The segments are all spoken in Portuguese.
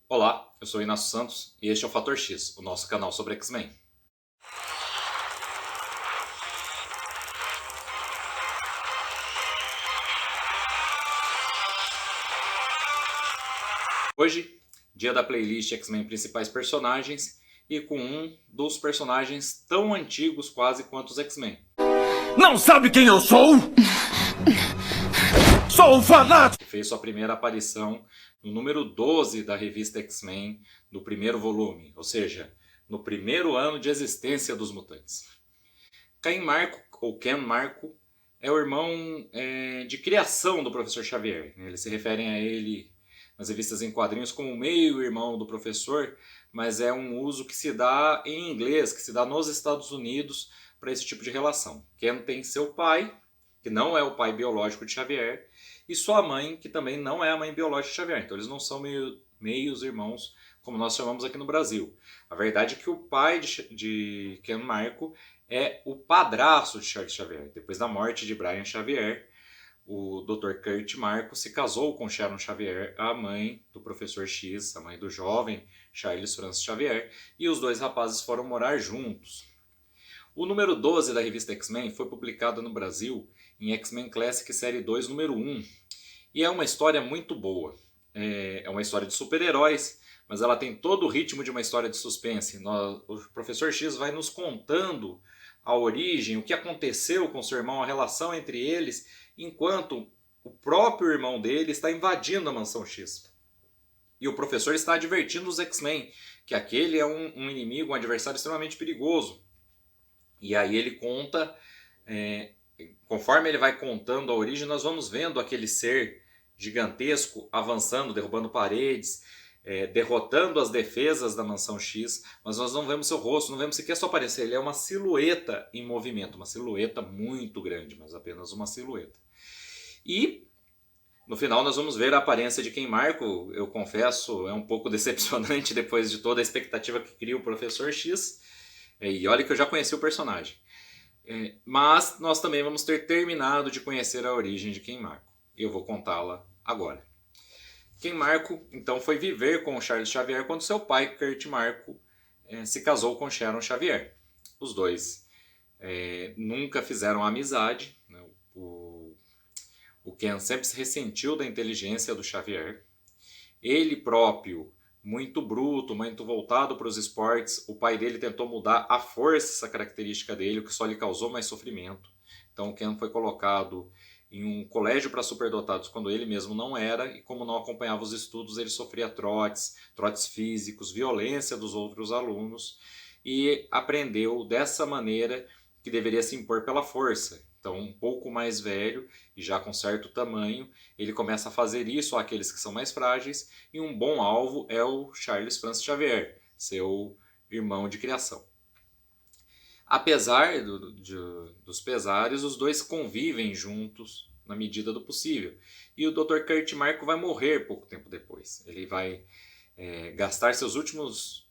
Olá, eu sou Inácio Santos e este é o Fator X, o nosso canal sobre X-Men. Hoje, dia da playlist X-Men Principais Personagens e com um dos personagens tão antigos quase quanto os X-Men. Não sabe quem eu sou? Sou um fanático! Que fez sua primeira aparição no número 12 da revista X-Men, do primeiro volume, ou seja, no primeiro ano de existência dos mutantes. Ken Marco, ou Ken Marco, é o irmão de criação do Professor Xavier. Eles se referem a ele nas revistas em quadrinhos como meio-irmão do professor, mas é um uso que se dá em inglês, que se dá nos Estados Unidos para esse tipo de relação. Ken tem seu pai, que não é o pai biológico de Xavier, e sua mãe, que também não é a mãe biológica de Xavier. Então eles não são meios irmãos, como nós chamamos aqui no Brasil. A verdade é que o pai de Ken Marco é o padrasto de Charles Xavier. Depois da morte de Brian Xavier, o Dr. Kurt Marco se casou com Sharon Xavier, a mãe do Professor X, a mãe do jovem Charles Francis Xavier, e os dois rapazes foram morar juntos. O número 12 da revista X-Men foi publicado no Brasil em X-Men Classic Série 2, número 1, e é uma história muito boa. É uma história de super-heróis, mas ela tem todo o ritmo de uma história de suspense. O Professor X vai nos contando a origem, o que aconteceu com seu irmão, a relação entre eles, enquanto o próprio irmão dele está invadindo a Mansão X. E o professor está advertindo os X-Men que aquele é um inimigo, um adversário extremamente perigoso. E aí ele conta, conforme ele vai contando a origem, nós vamos vendo aquele ser gigantesco avançando, derrubando paredes, derrotando as defesas da Mansão X, mas nós não vemos seu rosto, não vemos sequer sua aparência. Ele é uma silhueta em movimento, uma silhueta muito grande, mas apenas uma silhueta. E no final nós vamos ver a aparência de Ken Marco. Eu confesso, é um pouco decepcionante depois de toda a expectativa que cria o Professor X. E olha que eu já conheci o personagem. Mas nós também vamos ter terminado de conhecer a origem de Ken Marco. E eu vou contá-la agora. Ken Marco, então, foi viver com o Charles Xavier quando seu pai, Kurt Marco, se casou com Sharon Xavier. Os dois nunca fizeram amizade. Né? O Ken sempre se ressentiu da inteligência do Xavier. Ele próprio, muito bruto, muito voltado para os esportes, o pai dele tentou mudar à força essa característica dele, o que só lhe causou mais sofrimento. Então o Ken foi colocado em um colégio para superdotados quando ele mesmo não era, e como não acompanhava os estudos, ele sofria trotes físicos, violência dos outros alunos, e aprendeu dessa maneira que deveria se impor pela força. Então, um pouco mais velho e já com certo tamanho, ele começa a fazer isso àqueles que são mais frágeis, e um bom alvo é o Charles Francis Xavier, seu irmão de criação. Apesar dos pesares, os dois convivem juntos na medida do possível. E o Dr. Kurt Marco vai morrer pouco tempo depois. Ele vai gastar seus últimos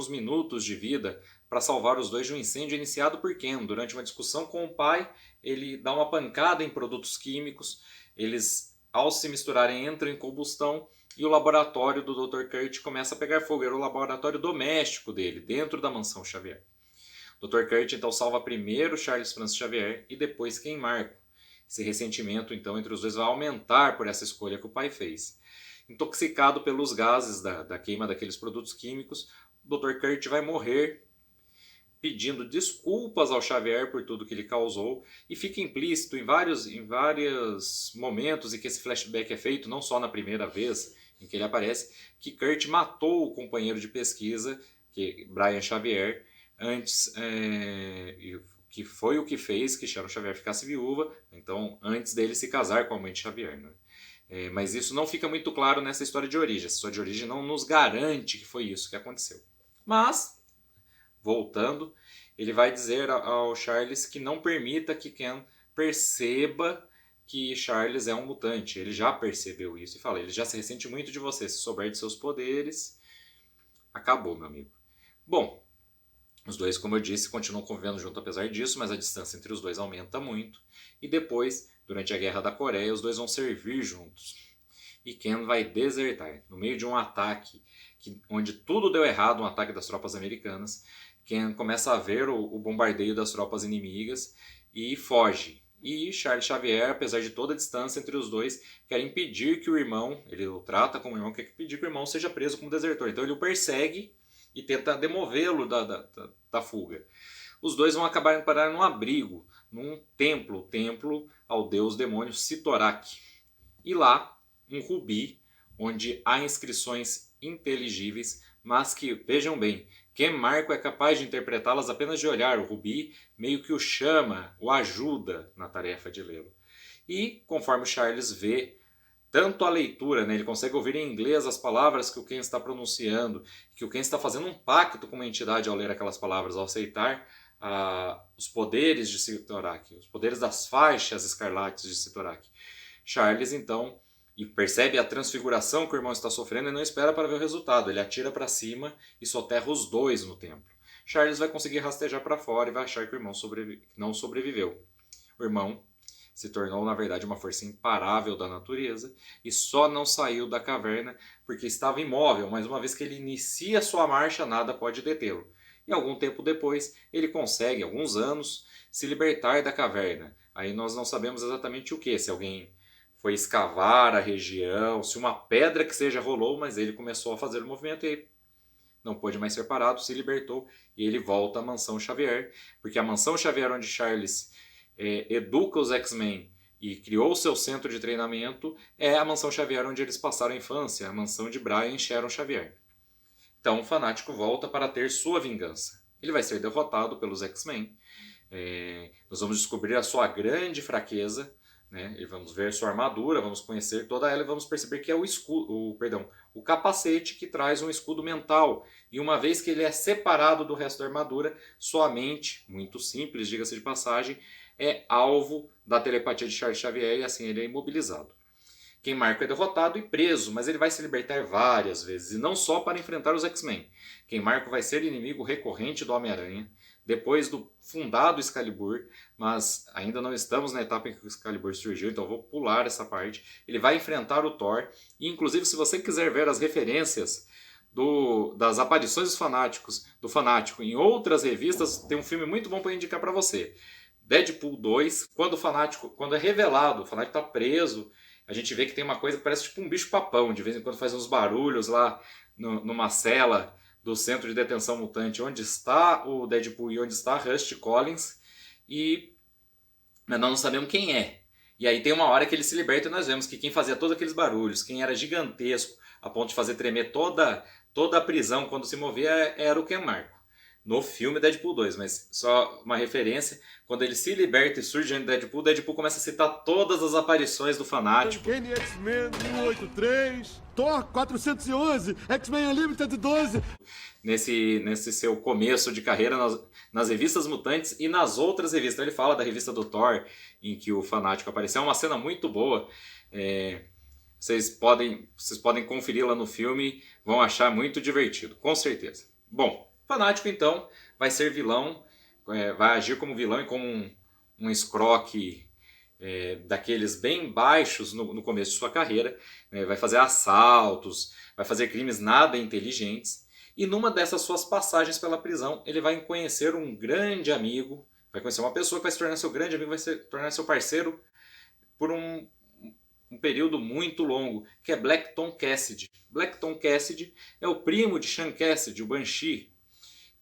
minutos de vida para salvar os dois de um incêndio iniciado por Ken. Durante uma discussão com o pai, ele dá uma pancada em produtos químicos. Eles, ao se misturarem, entram em combustão e o laboratório do Dr. Kurt começa a pegar fogo. Era o laboratório doméstico dele, dentro da Mansão Xavier. Dr. Kurt então salva primeiro Charles Francis Xavier e depois Ken Marco. Esse ressentimento então entre os dois vai aumentar por essa escolha que o pai fez. Intoxicado pelos gases da queima daqueles produtos químicos, o Dr. Kurt vai morrer pedindo desculpas ao Xavier por tudo que ele causou, e fica implícito em vários momentos em que esse flashback é feito, não só na primeira vez em que ele aparece, que Kurt matou o companheiro de pesquisa, que Brian Xavier, antes, que foi o que fez que Sharon Xavier ficasse viúva, então antes dele se casar com a mãe de Xavier. Né? Mas isso não fica muito claro nessa história de origem. Essa história de origem não nos garante que foi isso que aconteceu. Mas, voltando, ele vai dizer ao Charles que não permita que Ken perceba que Charles é um mutante. Ele já percebeu isso e fala, ele já se ressente muito de você. Se souber de seus poderes, acabou, meu amigo. Bom, os dois, como eu disse, continuam convivendo junto apesar disso, mas a distância entre os dois aumenta muito. E depois, durante a Guerra da Coreia, os dois vão servir juntos. e Ken vai desertar. No meio de um ataque onde tudo deu errado, um ataque das tropas americanas, Ken começa a ver o bombardeio das tropas inimigas e foge. E Charles Xavier, apesar de toda a distância entre os dois, quer impedir que o irmão, ele o trata como irmão, quer impedir que o irmão seja preso como desertor. Então ele o persegue e tenta demovê-lo da fuga. Os dois vão acabar parar num abrigo, num templo ao deus demônio Sitorak. E lá, um rubi, onde há inscrições inteligíveis, mas que, vejam bem, Ken Marco é capaz de interpretá-las apenas de olhar. O rubi meio que o chama, o ajuda na tarefa de lê-lo. E, conforme o Charles vê, tanto a leitura, né, ele consegue ouvir em inglês as palavras que o Ken está pronunciando, que o Ken está fazendo um pacto com uma entidade ao ler aquelas palavras, ao aceitar os poderes de Sitorak, os poderes das faixas escarlates de Sitorak. Charles, então, percebe a transfiguração que o irmão está sofrendo e não espera para ver o resultado. Ele atira para cima e soterra os dois no templo. Charles vai conseguir rastejar para fora e vai achar que o irmão não sobreviveu. O irmão se tornou, na verdade, uma força imparável da natureza e só não saiu da caverna porque estava imóvel, mas uma vez que ele inicia sua marcha, nada pode detê-lo. E algum tempo depois, ele consegue, alguns anos, se libertar da caverna. Aí nós não sabemos exatamente o que, se alguém foi escavar a região, se uma pedra que seja rolou, mas ele começou a fazer o movimento e aí não pôde mais ser parado, se libertou e ele volta à Mansão Xavier, porque a Mansão Xavier onde Charles educa os X-Men e criou o seu centro de treinamento é a Mansão Xavier onde eles passaram a infância, a mansão de Brian e Sharon Xavier. Então o Fanático volta para ter sua vingança. Ele vai ser derrotado pelos X-Men. Nós vamos descobrir a sua grande fraqueza, né? E vamos ver sua armadura, vamos conhecer toda ela e vamos perceber que é o capacete que traz um escudo mental. E uma vez que ele é separado do resto da armadura, sua mente, muito simples, diga-se de passagem, é alvo da telepatia de Charles Xavier e assim ele é imobilizado. Ken Marco é derrotado e preso, mas ele vai se libertar várias vezes, e não só para enfrentar os X-Men. Ken Marco vai ser inimigo recorrente do Homem-Aranha, depois do fundado Excalibur, mas ainda não estamos na etapa em que o Excalibur surgiu, então eu vou pular essa parte. Ele vai enfrentar o Thor, e inclusive se você quiser ver as referências das aparições do Fanático em outras revistas, tem um filme muito bom para indicar para você. Deadpool 2, quando é revelado, o Fanático está preso, a gente vê que tem uma coisa que parece tipo um bicho-papão, de vez em quando faz uns barulhos lá numa cela do centro de detenção mutante, onde está o Deadpool e onde está a Rusty Collins, mas nós não sabemos quem é. E aí tem uma hora que ele se liberta e nós vemos que quem fazia todos aqueles barulhos, quem era gigantesco, a ponto de fazer tremer toda a prisão quando se movia, era o Ken Marco. No filme Deadpool 2, mas só uma referência, quando ele se liberta e surge no Deadpool, Deadpool começa a citar todas as aparições do Fanático. X-Men 183, Thor 411, X-Men Unlimited 12. Nesse seu começo de carreira nas revistas mutantes e nas outras revistas. Então ele fala da revista do Thor, em que o Fanático apareceu. É uma cena muito boa. Vocês podem conferir lá no filme, vão achar muito divertido, com certeza. Bom, Fanático então vai ser vilão, vai agir como vilão e como um escroque daqueles bem baixos no começo de sua carreira, vai fazer assaltos, vai fazer crimes nada inteligentes, e numa dessas suas passagens pela prisão, ele vai conhecer um grande amigo, vai conhecer uma pessoa que vai se tornar seu grande amigo, vai se tornar seu parceiro por um período muito longo, que é Black Tom Cassidy. Black Tom Cassidy é o primo de Sean Cassidy, o Banshee,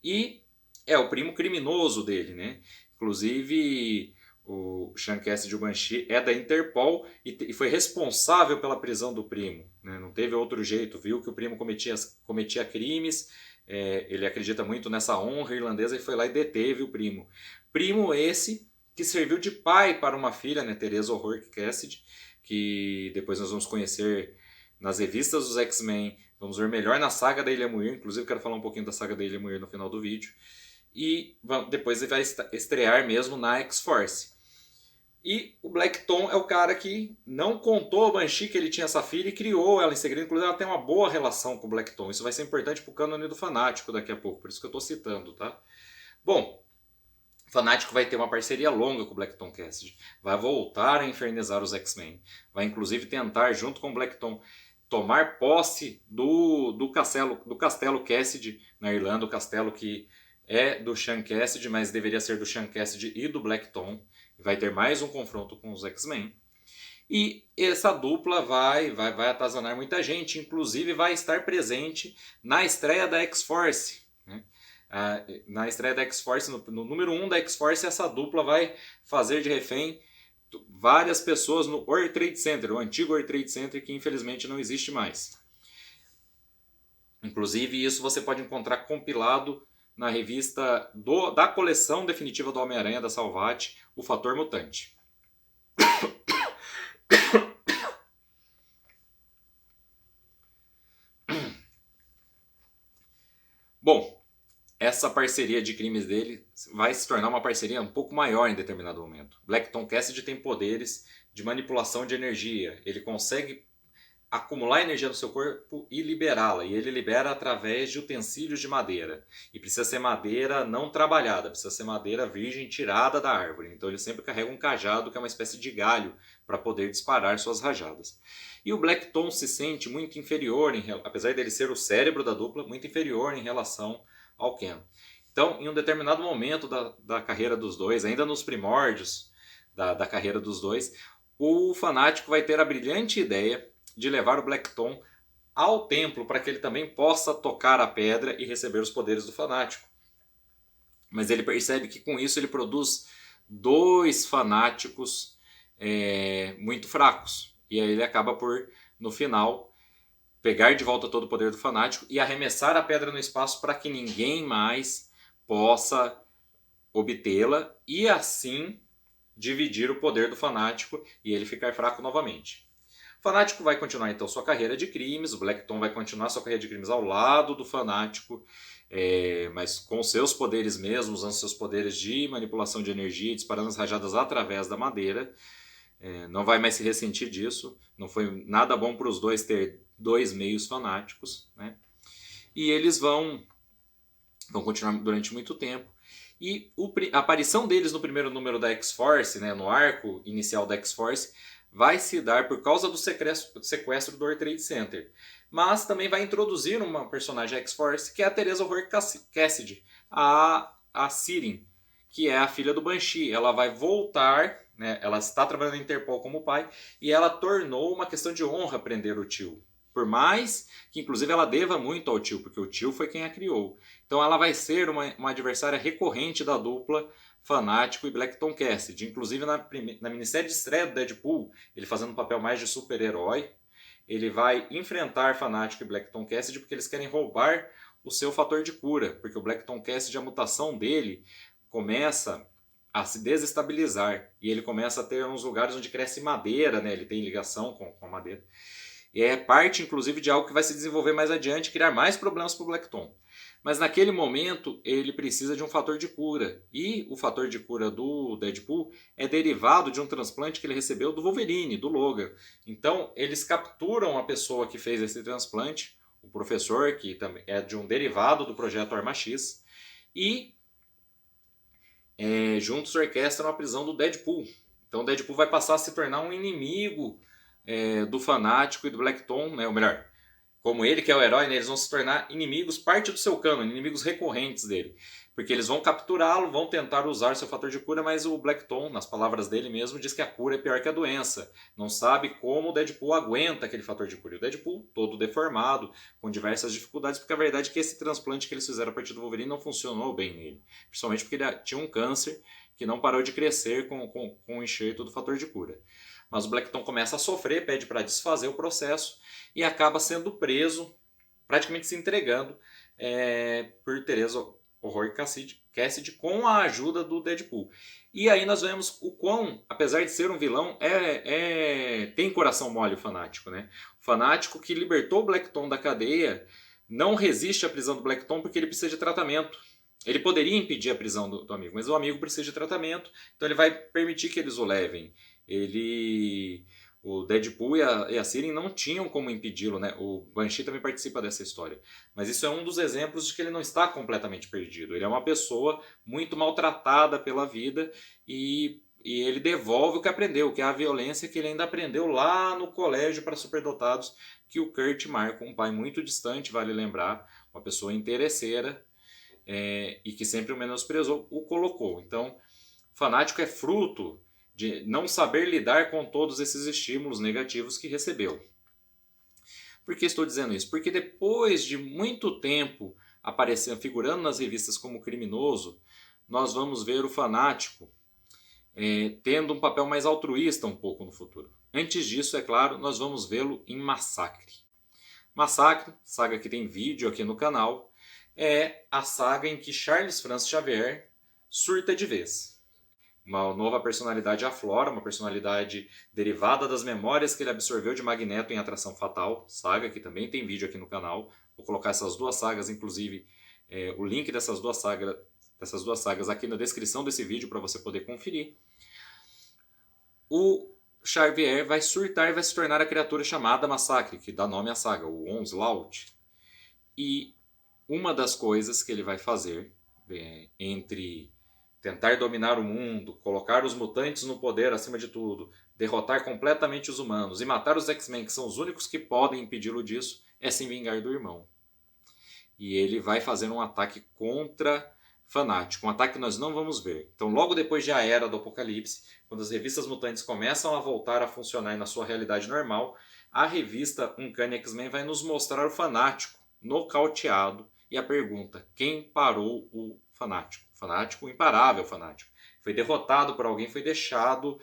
e é o primo criminoso dele, né? Inclusive, o Sean Cassidy, o Banshee, é da Interpol e foi responsável pela prisão do primo, né? Não teve outro jeito, viu que o primo cometia crimes, ele acredita muito nessa honra irlandesa e foi lá e deteve o primo. Primo esse que serviu de pai para uma filha, né? Teresa O'Rourke Cassidy, que depois nós vamos conhecer nas revistas dos X-Men, vamos ver melhor na saga da Ilha Muir, inclusive quero falar um pouquinho da saga da Ilha Muir no final do vídeo, e depois ele vai estrear mesmo na X-Force. E o Black Tom é o cara que não contou ao Banshee que ele tinha essa filha e criou ela em segredo, inclusive ela tem uma boa relação com o Black Tom, isso vai ser importante para o cânone do Fanático daqui a pouco, por isso que eu estou citando, tá? Bom, Fanático vai ter uma parceria longa com o Blackton Cassidy, vai voltar a infernizar os X-Men, vai inclusive tentar, junto com o Blackton, tomar posse do castelo Cassidy na Irlanda, o castelo que é do Sean Cassidy, mas deveria ser do Sean Cassidy e do Blackton. Vai ter mais um confronto com os X-Men. E essa dupla vai atazanar muita gente, inclusive vai estar presente na estreia da X-Force. Né? Na estreia da X-Force, no número 1 da X-Force, essa dupla vai fazer de refém várias pessoas no World Trade Center, o antigo World Trade Center que infelizmente não existe mais. Inclusive isso você pode encontrar compilado na revista da coleção definitiva do Homem-Aranha da Salvat, o Fator Mutante. Bom, essa parceria de crimes dele vai se tornar uma parceria um pouco maior em determinado momento. Blackton Cassidy tem poderes de manipulação de energia. Ele consegue acumular energia no seu corpo e liberá-la. E ele libera através de utensílios de madeira. E precisa ser madeira não trabalhada, precisa ser madeira virgem tirada da árvore. Então ele sempre carrega um cajado, que é uma espécie de galho, para poder disparar suas rajadas. E o Blackton se sente muito inferior, apesar dele ser o cérebro da dupla, muito inferior em relação ao Ken. Então, em um determinado momento da carreira dos dois, ainda nos primórdios da carreira dos dois, o Fanático vai ter a brilhante ideia de levar o Blackton ao templo para que ele também possa tocar a pedra e receber os poderes do Fanático. Mas ele percebe que com isso ele produz dois fanáticos muito fracos. E aí ele acaba por, no final, pegar de volta todo o poder do Fanático e arremessar a pedra no espaço para que ninguém mais possa obtê-la e assim dividir o poder do Fanático e ele ficar fraco novamente. O Fanático vai continuar então sua carreira de crimes, o Blackton vai continuar sua carreira de crimes ao lado do Fanático, mas com seus poderes mesmo, usando seus poderes de manipulação de energia, disparando as rajadas através da madeira. Não vai mais se ressentir disso, não foi nada bom para os dois ter dois meios fanáticos, né? E eles vão continuar durante muito tempo. E a aparição deles no primeiro número da X-Force, né, no arco inicial da X-Force, vai se dar por causa do sequestro do World Trade Center. Mas também vai introduzir uma personagem X-Force, que é a Teresa Horror Cassidy, a Sirin, que é a filha do Banshee. Ela vai voltar, né, ela está trabalhando na Interpol como pai, e ela tornou uma questão de honra prender o tio. Por mais que, inclusive, ela deva muito ao tio, porque o tio foi quem a criou. Então ela vai ser uma adversária recorrente da dupla Fanático e Blackton Cassidy. Inclusive na minissérie de estreia do Deadpool, ele fazendo um papel mais de super-herói, ele vai enfrentar Fanático e Blackton Cassidy porque eles querem roubar o seu fator de cura. Porque o Blackton Cassidy, a mutação dele, começa a se desestabilizar. E ele começa a ter uns lugares onde cresce madeira, né? Ele tem ligação com a madeira. E é parte, inclusive, de algo que vai se desenvolver mais adiante, criar mais problemas para o Blackton. Mas naquele momento ele precisa de um fator de cura. E o fator de cura do Deadpool é derivado de um transplante que ele recebeu do Wolverine, do Logan. Então eles capturam a pessoa que fez esse transplante, o professor, que também é de um derivado do projeto Arma X, e juntos orquestram a prisão do Deadpool. Então o Deadpool vai passar a se tornar um inimigo do Fanático e do Blackton, né? Ou melhor, como ele que é o herói, né, eles vão se tornar inimigos, parte do seu cano, inimigos recorrentes dele. Porque eles vão capturá-lo, vão tentar usar seu fator de cura, mas o Blackton, nas palavras dele mesmo, diz que a cura é pior que a doença. Não sabe como o Deadpool aguenta aquele fator de cura. E o Deadpool, todo deformado, com diversas dificuldades, porque a verdade é que esse transplante que eles fizeram a partir do Wolverine não funcionou bem nele. Principalmente porque ele tinha um câncer que não parou de crescer com o enxerto do fator de cura. Mas o Blackton começa a sofrer, pede para desfazer o processo e acaba sendo preso, praticamente se entregando por Teresa Horror Cassidy com a ajuda do Deadpool. E aí nós vemos o quão, apesar de ser um vilão, tem coração mole o Fanático. Né? O Fanático que libertou o Blackton da cadeia não resiste à prisão do Blackton porque ele precisa de tratamento. Ele poderia impedir a prisão do amigo, mas o amigo precisa de tratamento, então ele vai permitir que eles o levem. O Deadpool e a Siren não tinham como impedi-lo, né? O Banshee também participa dessa história. Mas isso é um dos exemplos de que ele não está completamente perdido. Ele é uma pessoa muito maltratada pela vida e ele devolve o que aprendeu, que é a violência que ele ainda aprendeu lá no colégio para superdotados, que o Kurt marca, um pai muito distante, vale lembrar, uma pessoa interesseira e que sempre o menosprezou, o colocou. Então, fanático é fruto de não saber lidar com todos esses estímulos negativos que recebeu. Por que estou dizendo isso? Porque depois de muito tempo aparecendo, figurando nas revistas como criminoso, nós vamos ver o fanático tendo um papel mais altruísta um pouco no futuro. Antes disso, é claro, nós vamos vê-lo em Massacre. Massacre, saga que tem vídeo aqui no canal, é a saga em que Charles Francis Xavier surta de vez. Uma nova personalidade aflora, uma personalidade derivada das memórias que ele absorveu de Magneto em Atração Fatal, saga que também tem vídeo aqui no canal. Vou colocar essas duas sagas, inclusive o link dessas duas sagas aqui na descrição desse vídeo para você poder conferir. O Xavier vai surtar e vai se tornar a criatura chamada Massacre, que dá nome à saga, o Onslaught. E uma das coisas que ele vai fazer entre tentar dominar o mundo, colocar os mutantes no poder acima de tudo, derrotar completamente os humanos e matar os X-Men, que são os únicos que podem impedi-lo disso, é se vingar do irmão. E ele vai fazer um ataque contra Fanático, um ataque que nós não vamos ver. Então, logo depois de A Era do Apocalipse, quando as revistas mutantes começam a voltar a funcionar na sua realidade normal, a revista Uncanny X-Men vai nos mostrar o Fanático nocauteado e a pergunta: quem parou o Fanático? Fanático, o imparável Fanático. Foi derrotado por alguém, foi deixado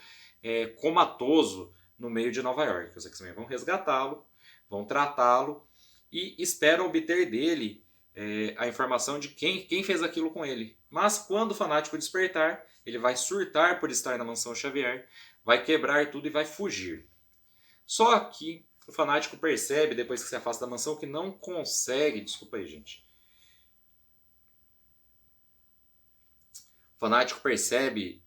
comatoso no meio de Nova York. Os X-Men vão resgatá-lo, vão tratá-lo e esperam obter dele a informação de quem fez aquilo com ele. Mas quando o Fanático despertar, ele vai surtar por estar na Mansão Xavier, vai quebrar tudo e vai fugir. Só que o Fanático percebe, depois que se afasta da mansão, que não consegue... Desculpa aí, gente. O Fanático percebe,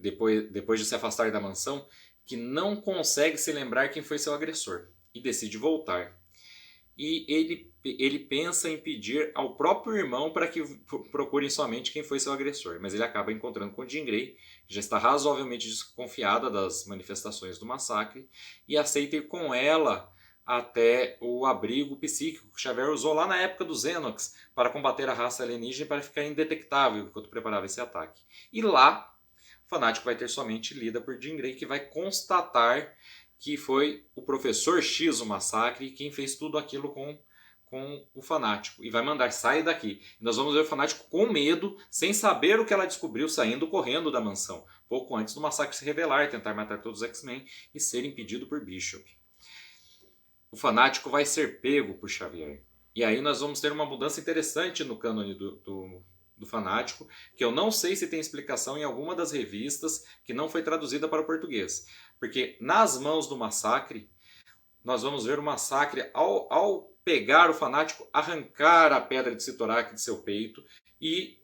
depois de se afastar da mansão, que não consegue se lembrar quem foi seu agressor e decide voltar. E ele pensa em pedir ao próprio irmão para que procurem somente quem foi seu agressor. Mas ele acaba encontrando com Jean Grey, que já está razoavelmente desconfiada das manifestações do massacre, e aceita ir com ela até o abrigo psíquico que Xavier usou lá na época do Xenox para combater a raça alienígena e para ficar indetectável enquanto preparava esse ataque. E lá, o Fanático vai ter somente lida por Jean Grey, que vai constatar que foi o Professor X o massacre e quem fez tudo aquilo com o Fanático. E vai mandar, sai daqui. E nós vamos ver o Fanático com medo, sem saber o que ela descobriu, saindo correndo da mansão. Pouco antes do massacre se revelar, tentar matar todos os X-Men e ser impedido por Bishop. O Fanático vai ser pego por Xavier. E aí nós vamos ter uma mudança interessante no cânone do Fanático, que eu não sei se tem explicação em alguma das revistas que não foi traduzida para o português. Porque nas mãos do massacre, nós vamos ver o massacre ao pegar o Fanático, arrancar a pedra de Cyttorak de seu peito. E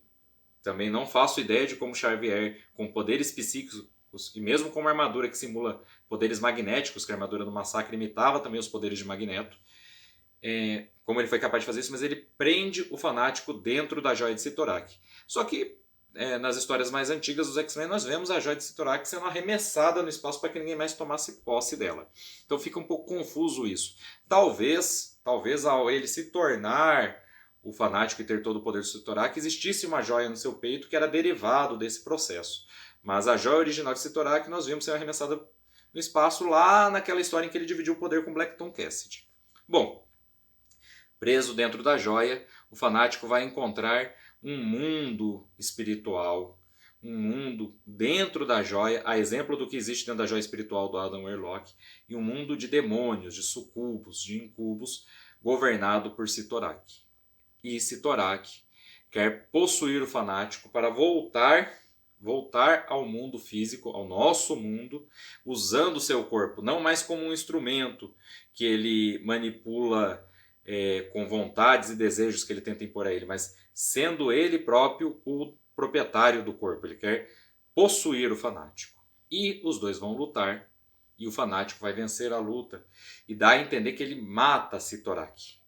também não faço ideia de como Xavier, com poderes psíquicos, e mesmo com uma armadura que simula poderes magnéticos, que a armadura do massacre imitava também os poderes de Magneto, como ele foi capaz de fazer isso, mas ele prende o Fanático dentro da joia de Cyttorak. Só que nas histórias mais antigas dos X-Men nós vemos a joia de Cyttorak sendo arremessada no espaço para que ninguém mais tomasse posse dela. Então fica um pouco confuso isso. Talvez ao ele se tornar o Fanático e ter todo o poder de Cyttorak, existisse uma joia no seu peito que era derivado desse processo. Mas a joia original de Cyttorak nós vimos ser arremessada no espaço lá naquela história em que ele dividiu o poder com Black Tom Cassidy. Bom, preso dentro da joia, o Fanático vai encontrar um mundo espiritual, um mundo dentro da joia, a exemplo do que existe dentro da joia espiritual do Adam Warlock, e um mundo de demônios, de sucubos, de incubos, governado por Cyttorak. E Cyttorak quer possuir o Fanático para voltar ao mundo físico, ao nosso mundo, usando o seu corpo, não mais como um instrumento que ele manipula com vontades e desejos que ele tenta impor a ele, mas sendo ele próprio o proprietário do corpo. Ele quer possuir o Fanático. E os dois vão lutar E o Fanático vai vencer a luta e dá a entender que ele mata Sitorak.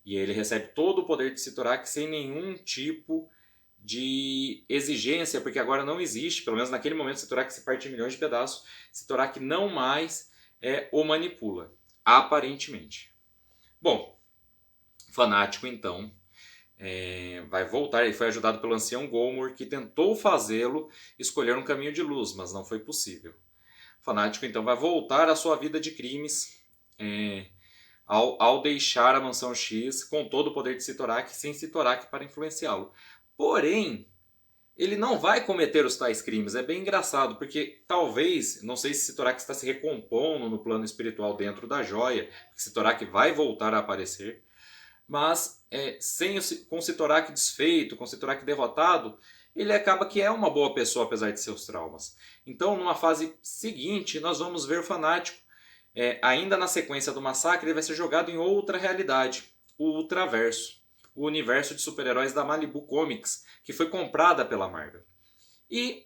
E ele recebe todo o poder de Sitorak sem nenhum tipo de exigência, porque agora não existe, pelo menos naquele momento, Sitorak se parte em milhões de pedaços. Sitorak não mais o manipula, aparentemente. Bom, Fanático então vai voltar. Ele foi ajudado pelo ancião Golmur, que tentou fazê-lo escolher um caminho de luz, mas não foi possível. Fanático então vai voltar à sua vida de crimes ao deixar a Mansão X com todo o poder de Sitorak, sem Sitorak para influenciá-lo. Porém, ele não vai cometer os tais crimes. É bem engraçado, porque talvez, não sei se Sitorak está se recompondo no plano espiritual dentro da joia, porque Sitorak vai voltar a aparecer, mas com Sitorak desfeito, com Sitorak derrotado, ele acaba que é uma boa pessoa apesar de seus traumas. Então, numa fase seguinte, nós vamos ver o Fanático, ainda na sequência do massacre, ele vai ser jogado em outra realidade, o Ultraverso, o universo de super-heróis da Malibu Comics, que foi comprada pela Marvel. E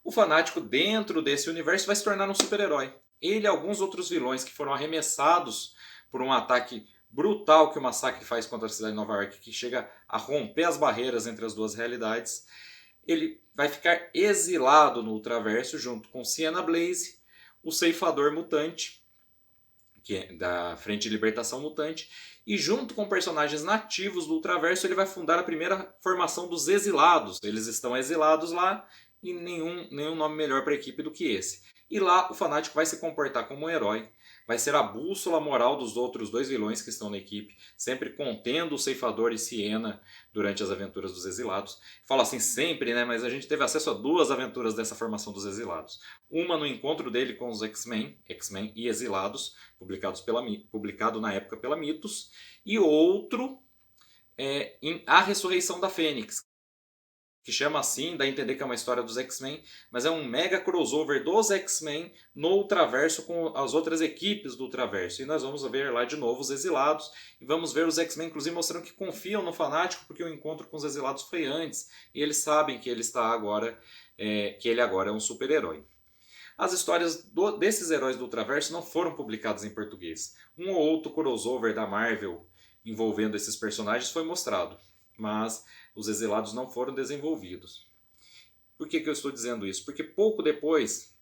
o Fanático, dentro desse universo, vai se tornar um super-herói. Ele e alguns outros vilões que foram arremessados por um ataque brutal que o Massacre faz contra a cidade de Nova York, que chega a romper as barreiras entre as duas realidades. Ele vai ficar exilado no Ultraverso junto com Sienna Blaze, o Ceifador Mutante, que é da Frente de Libertação Mutante, e junto com personagens nativos do Ultraverso ele vai fundar a primeira formação dos Exilados. Eles estão exilados lá e nenhum nome melhor para a equipe do que esse. E lá o Fanático vai se comportar como um herói, vai ser a bússola moral dos outros dois vilões que estão na equipe, sempre contendo o Ceifador e Sienna durante as aventuras dos Exilados. Falo assim sempre, né? Mas a gente teve acesso a duas aventuras dessa formação dos Exilados. Uma no encontro dele com os X-Men e Exilados, publicado na época pela Mitos, e outro em A Ressurreição da Fênix, que chama assim, dá a entender que é uma história dos X-Men, mas é um mega crossover dos X-Men no Ultraverso com as outras equipes do Ultraverso. E nós vamos ver lá de novo os Exilados, e vamos ver os X-Men, inclusive, mostrando que confiam no Fanático, porque o encontro com os Exilados foi antes, e eles sabem que ele está agora, que ele agora é um super-herói. As histórias desses heróis do Ultraverso não foram publicadas em português. Um ou outro crossover da Marvel envolvendo esses personagens foi mostrado, mas os Exilados não foram desenvolvidos. Por que eu estou dizendo isso? Porque pouco depois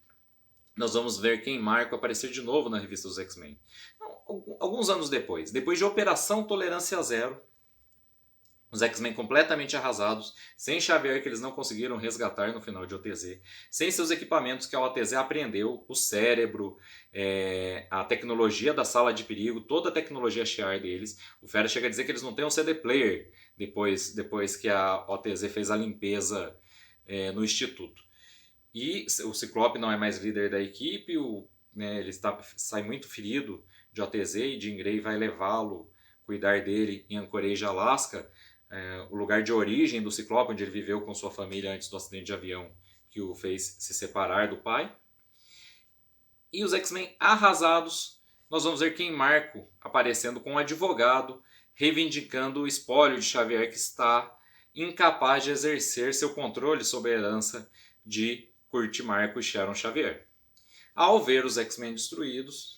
nós vamos ver Ken Marco aparecer de novo na revista dos X-Men. Alguns anos depois de Operação Tolerância Zero, os X-Men completamente arrasados, sem Xavier que eles não conseguiram resgatar no final de OTZ, sem seus equipamentos que a OTZ apreendeu, o cérebro, a tecnologia da sala de perigo, toda a tecnologia Shi'ar deles. O Fera chega a dizer que eles não têm um CD player depois que a OTZ fez a limpeza no Instituto. E o Ciclope não é mais líder da equipe, ele sai muito ferido de OTZ e Jean Grey vai levá-lo, cuidar dele em Anchorage, Alaska, o lugar de origem do Ciclope, onde ele viveu com sua família antes do acidente de avião que o fez se separar do pai. E os X-Men arrasados, nós vamos ver Ken Marco aparecendo com um advogado, reivindicando o espólio de Xavier, que está incapaz de exercer seu controle sobre a herança de Kurt Marco e Sharon Xavier. Ao ver os X-Men destruídos,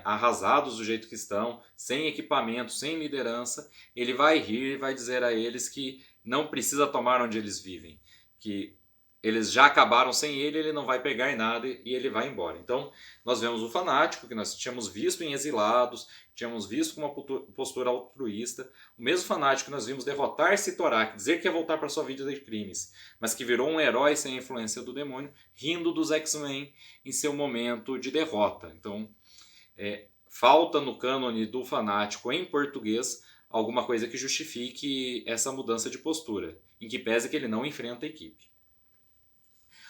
arrasados do jeito que estão, sem equipamento, sem liderança, ele vai rir e vai dizer a eles que não precisa tomar onde eles vivem, que eles já acabaram sem ele, ele não vai pegar nada e ele vai embora. Então, nós vemos o Fanático, que nós tínhamos visto em Exilados, tínhamos visto com uma postura altruísta, o mesmo Fanático que nós vimos derrotar Sitorak, dizer que ia voltar para sua vida de crimes, mas que virou um herói sem a influência do demônio, rindo dos X-Men em seu momento de derrota. Então, falta no cânone do Fanático em português alguma coisa que justifique essa mudança de postura, em que pese que ele não enfrenta a equipe.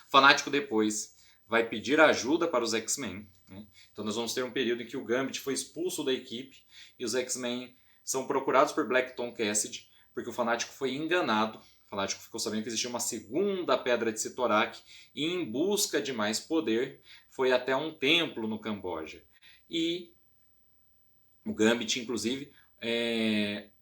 O Fanático depois vai pedir ajuda para os X-Men, né? Então nós vamos ter um período em que o Gambit foi expulso da equipe e os X-Men são procurados por Black Tom Cassidy, porque o Fanático foi enganado. O Fanático ficou sabendo que existia uma segunda pedra de Sitorak e, em busca de mais poder, foi até um templo no Camboja. E o Gambit, inclusive,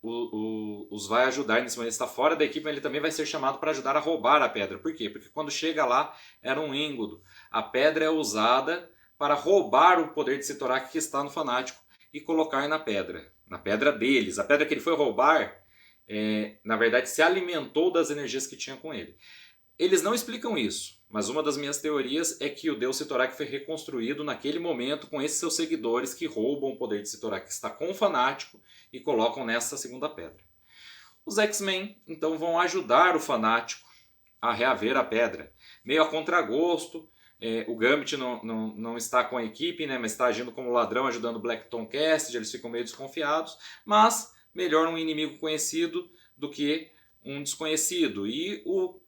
os vai ajudar nesse momento. Ele está fora da equipe, mas ele também vai ser chamado para ajudar a roubar a pedra. Por quê? Porque quando chega lá, era um êngodo. A pedra é usada para roubar o poder de Sitorak que está no Fanático e colocar na pedra deles. A pedra que ele foi roubar, na verdade, se alimentou das energias que tinha com ele. Eles não explicam isso, mas uma das minhas teorias é que o Deus Sitorak foi reconstruído naquele momento com esses seus seguidores que roubam o poder de Sitorak que está com o Fanático e colocam nessa segunda pedra. Os X-Men, então, vão ajudar o Fanático a reaver a pedra, meio a contragosto. O Gambit não está com a equipe, né, mas está agindo como ladrão, ajudando o Black Tom Cassidy, eles ficam meio desconfiados, mas melhor um inimigo conhecido do que um desconhecido. E o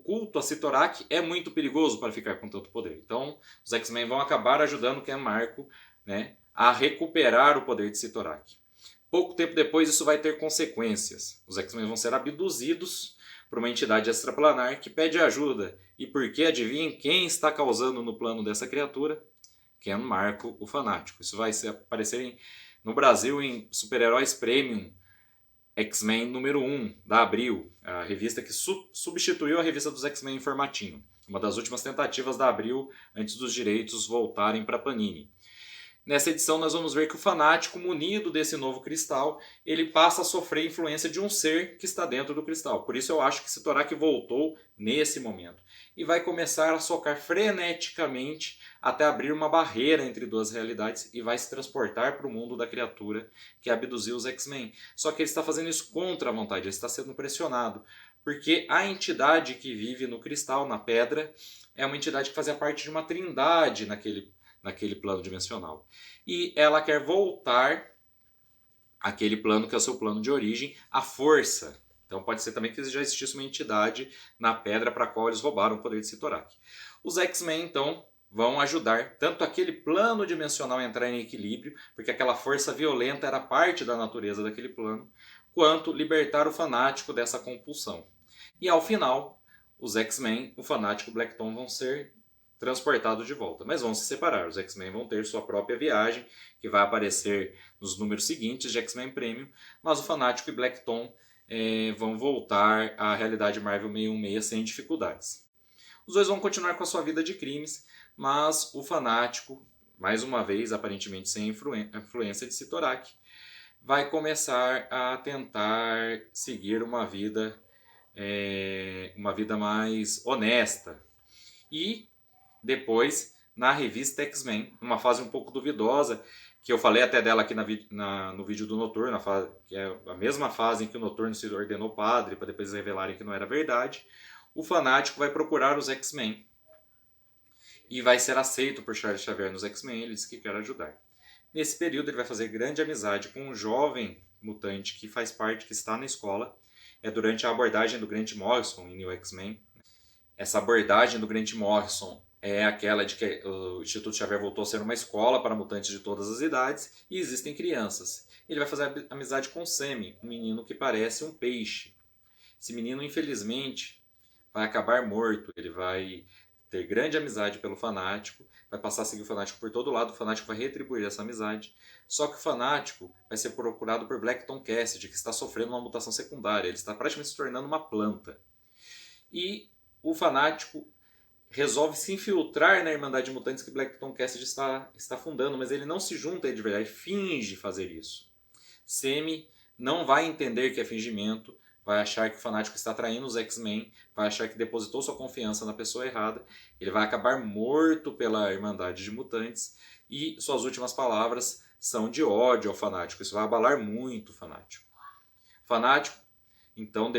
culto a Sitorak é muito perigoso para ficar com tanto poder. Então, os X-Men vão acabar ajudando Ken Marco, né, a recuperar o poder de Sitorak. Pouco tempo depois, isso vai ter consequências. Os X-Men vão ser abduzidos por uma entidade extraplanar que pede ajuda. E por que, adivinhem, quem está causando no plano dessa criatura? Ken Marco, o Fanático. Isso vai aparecer no Brasil em Super-Heróis Premium, X-Men número 1, da Abril, a revista que substituiu a revista dos X-Men em formatinho. Uma das últimas tentativas da Abril antes dos direitos voltarem para Panini. Nessa edição nós vamos ver que o Fanático, munido desse novo cristal, ele passa a sofrer influência de um ser que está dentro do cristal. Por isso eu acho que Sitorak voltou nesse momento. E vai começar a socar freneticamente até abrir uma barreira entre duas realidades e vai se transportar para o mundo da criatura que abduziu os X-Men. Só que ele está fazendo isso contra a vontade, ele está sendo pressionado. Porque a entidade que vive no cristal, na pedra, é uma entidade que fazia parte de uma trindade naquele plano dimensional. E ela quer voltar àquele plano que é o seu plano de origem, à força. Então pode ser também que já existisse uma entidade na pedra para a qual eles roubaram o poder de Sitorak. Os X-Men, então, vão ajudar tanto aquele plano dimensional a entrar em equilíbrio, porque aquela força violenta era parte da natureza daquele plano, quanto libertar o Fanático dessa compulsão. E ao final, os X-Men, o Fanático e o Black Tom vão ser transportados de volta, mas vão se separar. Os X-Men vão ter sua própria viagem, que vai aparecer nos números seguintes de X-Men Premium, mas o Fanático e Black Tom vão voltar à realidade Marvel 616 sem dificuldades. Os dois vão continuar com a sua vida de crimes, mas o Fanático, mais uma vez, aparentemente sem influência de Sitorak, vai começar a tentar seguir uma vida mais honesta. E depois, na revista X-Men, uma fase um pouco duvidosa, que eu falei até dela aqui no vídeo do Noturno, que é a mesma fase em que o Noturno se ordenou padre, para depois revelarem que não era verdade, o Fanático vai procurar os X-Men e vai ser aceito por Charles Xavier nos X-Men, ele diz que quer ajudar. Nesse período ele vai fazer grande amizade com um jovem mutante que faz parte, que está na escola, durante a abordagem do Grant Morrison em New X-Men. Essa abordagem do Grant Morrison é aquela de que o Instituto Xavier voltou a ser uma escola para mutantes de todas as idades e existem crianças. Ele vai fazer amizade com Sammy, um menino que parece um peixe. Esse menino, infelizmente, vai acabar morto. Ele vai ter grande amizade pelo Fanático, vai passar a seguir o Fanático por todo lado, o Fanático vai retribuir essa amizade. Só que o Fanático vai ser procurado por Black Tom Cassidy, que está sofrendo uma mutação secundária. Ele está praticamente se tornando uma planta. E o Fanático resolve se infiltrar na Irmandade de Mutantes que Black Tom Cassidy está fundando, mas ele não se junta a ele de verdade, finge fazer isso. Semi não vai entender que é fingimento, vai achar que o Fanático está traindo os X-Men, vai achar que depositou sua confiança na pessoa errada, ele vai acabar morto pela Irmandade de Mutantes e suas últimas palavras são de ódio ao Fanático. Isso vai abalar muito o Fanático. O Fanático, então,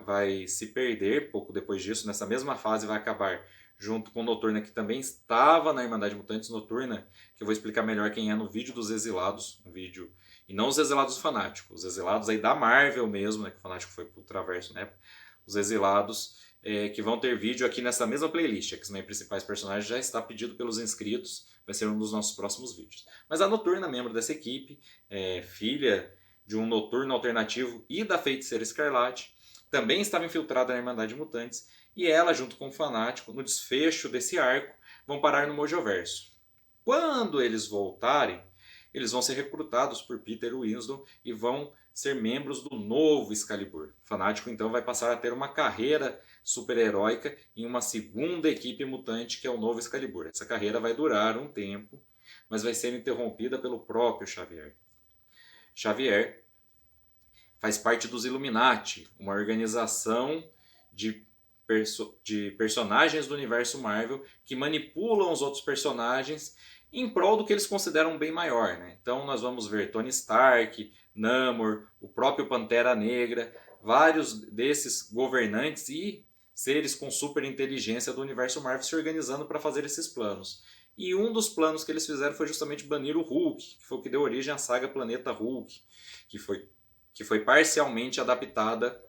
vai se perder pouco depois disso, nessa mesma fase vai acabar junto com Noturna, que também estava na Irmandade de Mutantes. Noturna, que eu vou explicar melhor quem é no vídeo dos Exilados, e não os Exilados do Fanático, os Exilados aí da Marvel mesmo, né, que o Fanático foi pro Traverso na época, os Exilados que vão ter vídeo aqui nessa mesma playlist, X-Men Principais Personagens, já está pedido pelos inscritos, vai ser um dos nossos próximos vídeos. Mas a Noturna, membro dessa equipe, filha de um Noturno alternativo e da Feiticeira Escarlate, também estava infiltrada na Irmandade de Mutantes, e ela, junto com o Fanático, no desfecho desse arco, vão parar no Mojoverso. Quando eles voltarem, eles vão ser recrutados por Peter Winslow e vão ser membros do novo Excalibur. O Fanático então vai passar a ter uma carreira super-heróica em uma segunda equipe mutante que é o novo Excalibur. Essa carreira vai durar um tempo, mas vai ser interrompida pelo próprio Xavier. Xavier faz parte dos Illuminati, uma organização de personagens do universo Marvel que manipulam os outros personagens em prol do que eles consideram um bem maior, né? Então nós vamos ver Tony Stark, Namor, o próprio Pantera Negra, vários desses governantes e seres com super inteligência do universo Marvel se organizando para fazer esses planos. E um dos planos que eles fizeram foi justamente banir o Hulk, que foi o que deu origem à saga Planeta Hulk, que foi parcialmente adaptada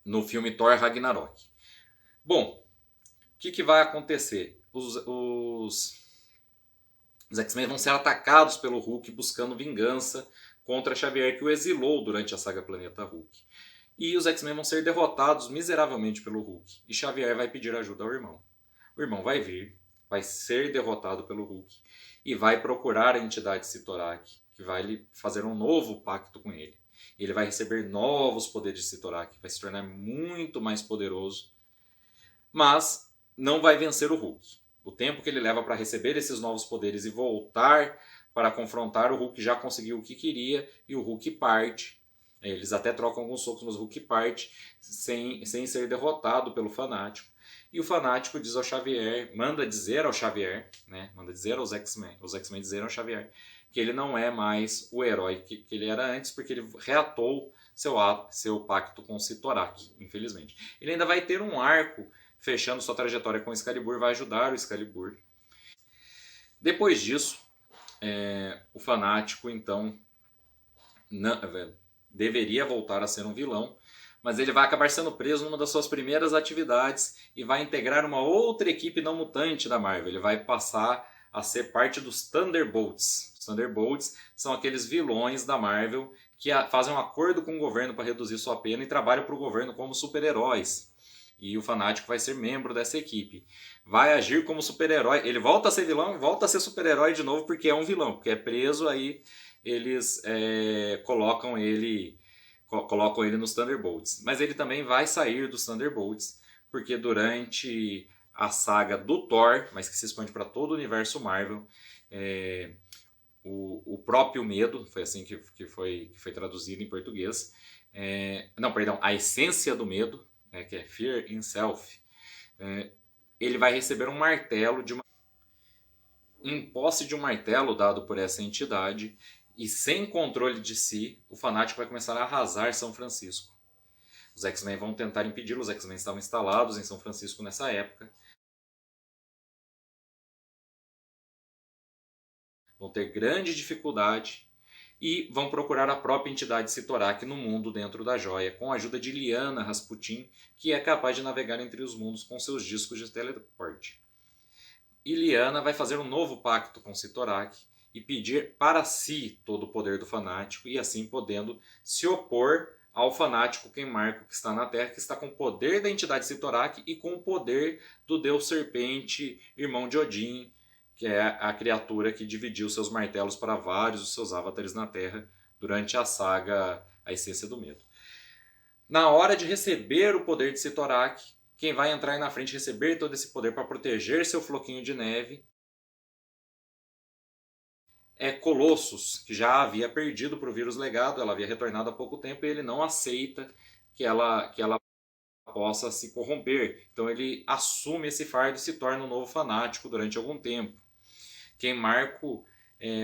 no filme Thor Ragnarok. Bom, o que vai acontecer? Os X-Men vão ser atacados pelo Hulk buscando vingança contra Xavier, que o exilou durante a saga Planeta Hulk. E os X-Men vão ser derrotados miseravelmente pelo Hulk. E Xavier vai pedir ajuda ao irmão. O irmão vai vir, vai ser derrotado pelo Hulk e vai procurar a entidade Sitorak, que vai fazer um novo pacto com ele. Ele vai receber novos poderes de Sitorak, vai se tornar muito mais poderoso, mas não vai vencer o Hulk. O tempo que ele leva para receber esses novos poderes e voltar para confrontar, o Hulk já conseguiu o que queria e o Hulk parte. Eles até trocam alguns socos, mas o Hulk parte sem ser derrotado pelo Fanático. E o Fanático diz ao Xavier, manda dizer ao Xavier, né, manda dizer aos X-Men dizerem ao Xavier que ele não é mais o herói que ele era antes, porque ele reatou seu pacto com o Sitorak, infelizmente. Ele ainda vai ter um arco fechando sua trajetória com o Excalibur, vai ajudar o Excalibur. Depois disso, o Fanático, então, deveria voltar a ser um vilão, mas ele vai acabar sendo preso numa das suas primeiras atividades e vai integrar uma outra equipe não mutante da Marvel. Ele vai passar a ser parte dos Thunderbolts. Os Thunderbolts são aqueles vilões da Marvel que fazem um acordo com o governo para reduzir sua pena e trabalham para o governo como super-heróis. E o Fanático vai ser membro dessa equipe. Vai agir como super-herói. Ele volta a ser vilão e volta a ser super-herói de novo porque é um vilão. Porque é preso, aí eles colocam ele nos Thunderbolts. Mas ele também vai sair dos Thunderbolts porque durante a saga do Thor, mas que se expande para todo o universo Marvel, o próprio medo, foi assim que foi traduzido em português, a essência do medo, que é Fear in Self, ele vai receber um martelo em posse de um martelo dado por essa entidade, e sem controle de si, o Fanático vai começar a arrasar São Francisco. Os X-Men vão tentar impedi-lo, os X-Men estavam instalados em São Francisco nessa época. Vão ter grande dificuldade e vão procurar a própria entidade Sitorak no mundo dentro da joia, com a ajuda de Liana Rasputin, que é capaz de navegar entre os mundos com seus discos de teleporte. E Liana vai fazer um novo pacto com Sitorak e pedir para si todo o poder do Fanático, e assim podendo se opor ao Fanático Marco, que está na Terra, que está com o poder da entidade Sitorak e com o poder do Deus Serpente, irmão de Odin, que é a criatura que dividiu seus martelos para vários dos seus avatares na Terra durante a saga A Essência do Medo. Na hora de receber o poder de Sitorak, quem vai entrar aí na frente e receber todo esse poder para proteger seu floquinho de neve é Colossus, que já havia perdido para o vírus legado, ela havia retornado há pouco tempo e ele não aceita que ela possa se corromper. Então ele assume esse fardo e se torna um novo Fanático durante algum tempo. Marco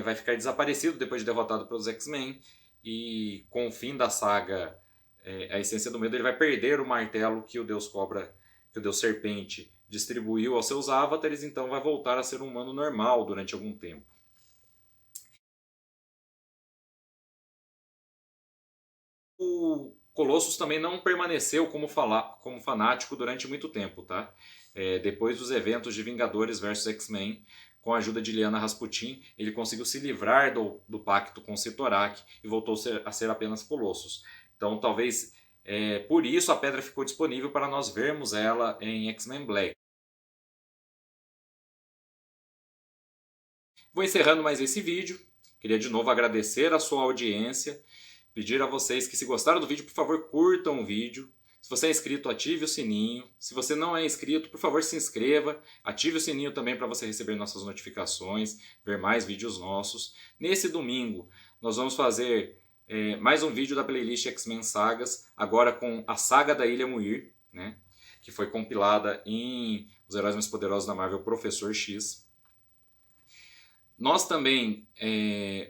vai ficar desaparecido depois de derrotado pelos X-Men, e com o fim da saga A Essência do Medo, ele vai perder o martelo que o Deus Cobra, que o Deus Serpente distribuiu aos seus avatares, então vai voltar a ser um humano normal durante algum tempo. O Colossus também não permaneceu como fanático durante muito tempo, tá? Depois dos eventos de Vingadores vs X-Men, com a ajuda de Liana Rasputin, ele conseguiu se livrar do pacto com Sitorak e voltou a ser apenas Colossus. Então talvez por isso a pedra ficou disponível para nós vermos ela em X-Men Black. Vou encerrando mais esse vídeo. Queria de novo agradecer a sua audiência. pedir a vocês que, se gostaram do vídeo, por favor, curtam o vídeo. Se você é inscrito, ative o sininho. Se você não é inscrito, por favor, se inscreva. Ative o sininho também para você receber nossas notificações, ver mais vídeos nossos. Nesse domingo, nós vamos fazer mais um vídeo da playlist X-Men Sagas, agora com a saga da Ilha Muir, né, que foi compilada em Os Heróis Mais Poderosos da Marvel, Professor X. Nós também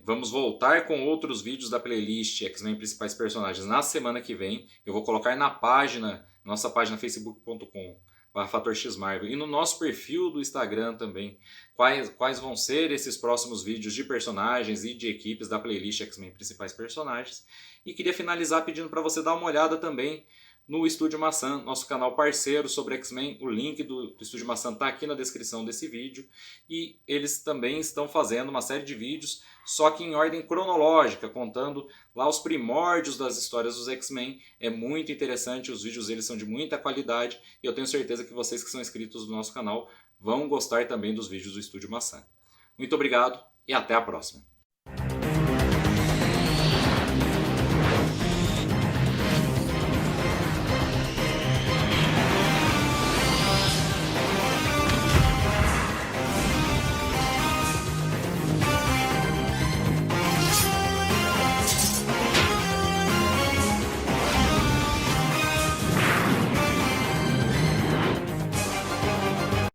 vamos voltar com outros vídeos da playlist X-Men Principais Personagens na semana que vem. Eu vou colocar na página, nossa página facebook.com/FatorXMarvel e no nosso perfil do Instagram também, quais vão ser esses próximos vídeos de personagens e de equipes da playlist X-Men Principais Personagens. E queria finalizar pedindo para você dar uma olhada também no Estúdio Maçã, nosso canal parceiro sobre X-Men. O link do Estúdio Maçã está aqui na descrição desse vídeo. E eles também estão fazendo uma série de vídeos, só que em ordem cronológica, contando lá os primórdios das histórias dos X-Men. É muito interessante, os vídeos deles são de muita qualidade. E eu tenho certeza que vocês que são inscritos no nosso canal vão gostar também dos vídeos do Estúdio Maçã. Muito obrigado e até a próxima!